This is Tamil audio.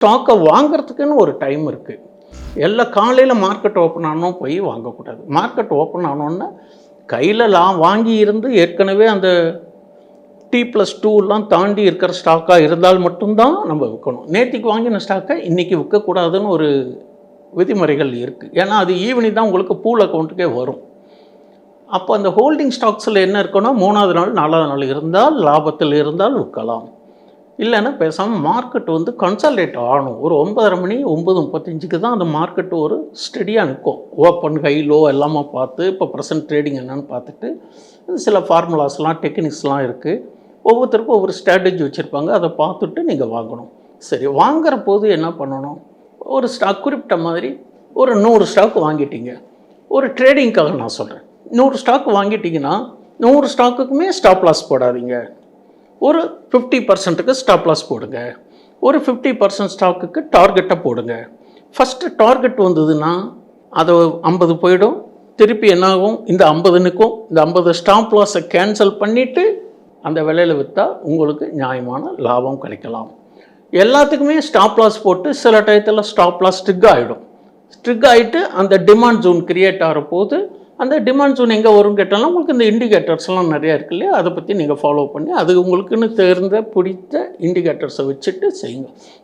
ஸ்டாக்கை வாங்குறதுக்குன்னு ஒரு டைம் இருக்குது. எல்லாம் காலையில் மார்க்கெட் ஓப்பன் ஆனோம் போய் வாங்கக்கூடாது. மார்க்கெட் ஓப்பன் ஆனோன்னா கையில் வாங்கி இருந்து ஏற்கனவே அந்த T+2 தாண்டி இருக்கிற ஸ்டாக்காக இருந்தால் மட்டும்தான் நம்ம விற்கணும். நேற்றுக்கு வாங்கின ஸ்டாக்கை இன்றைக்கி விற்கக்கூடாதுன்னு ஒரு விதிமுறைகள் இருக்குது. ஏன்னா அது ஈவினிங் தான் உங்களுக்கு பூல் அக்கௌண்ட்டுக்கே வரும். அப்போ அந்த ஹோல்டிங் ஸ்டாக்ஸில் என்ன இருக்குன்னா 3வது நாள் 4வது நாள் இருந்தால் லாபத்தில் இருந்தால் விற்கலாம். இல்லைன்னா பேசாமல் மார்க்கெட் கன்சால்டேட் ஆகணும். ஒரு 9:30 மணி 9:35க்கு தான் அந்த மார்க்கெட் ஒரு ஸ்டெடியாக நிற்கும். ஓப்பன் ஹை லோ எல்லாமே பார்த்து இப்போ ப்ரெசன்ட் ட்ரேடிங் என்னன்னு பார்த்துட்டு சில ஃபார்முலாஸ்லாம் டெக்னிக்ஸ்லாம் இருக்குது. ஒவ்வொருத்தருக்கும் ஒவ்வொரு ஸ்ட்ராட்டஜி வச்சுருப்பாங்க. அதை பார்த்துட்டு நீங்கள் வாங்கணும். சரி, வாங்குற போது என்ன பண்ணணும்? ஒரு ஸ்டாக் குறிப்பிட்ட மாதிரி ஒரு 100 ஸ்டாக் வாங்கிட்டீங்க. ஒரு ட்ரேடிங்க்காக நான் சொல்கிறேன். 100 ஸ்டாக் வாங்கிட்டிங்கன்னா 100 ஸ்டாக்குக்குமே ஸ்டாப் லாஸ் போடாதீங்க. ஒரு 50%க்கு ஸ்டாப் லாஸ் போடுங்க. ஒரு 50% ஸ்டாக்குக்கு டார்கெட்டை போடுங்க. ஃபஸ்ட்டு டார்கெட் வந்ததுன்னா அது 50 போயிடும். திருப்பி என்னாகும்? இந்த 50 நிற்கும். இந்த 50 ஸ்டாப் லாஸை கேன்சல் பண்ணிவிட்டு அந்த விலையில் விற்றா உங்களுக்கு நியாயமான லாபம் கிடைக்கலாம். எல்லாத்துக்குமே ஸ்டாப் லாஸ் போட்டு சில டயத்தில் ஸ்டாப் லாஸ் ஸ்ட்ரிக் ஆகிடும். ஸ்ட்ரிக் ஆகிட்டு அந்த டிமாண்ட் ஜோன் கிரியேட் ஆகிற போது அந்த டிமாண்ட் ஜோன் எங்கே வரும்னு கேட்டாலும் உங்களுக்கு இந்த இண்டிகேட்டர்ஸ்லாம் நிறையா இருக்கு இல்லையா, அதை பற்றி நீங்கள் ஃபாலோ பண்ணி அது உங்களுக்குன்னு தெரிந்த பிடித்த இண்டிகேட்டர்ஸை வச்சுட்டு செய்யுங்க.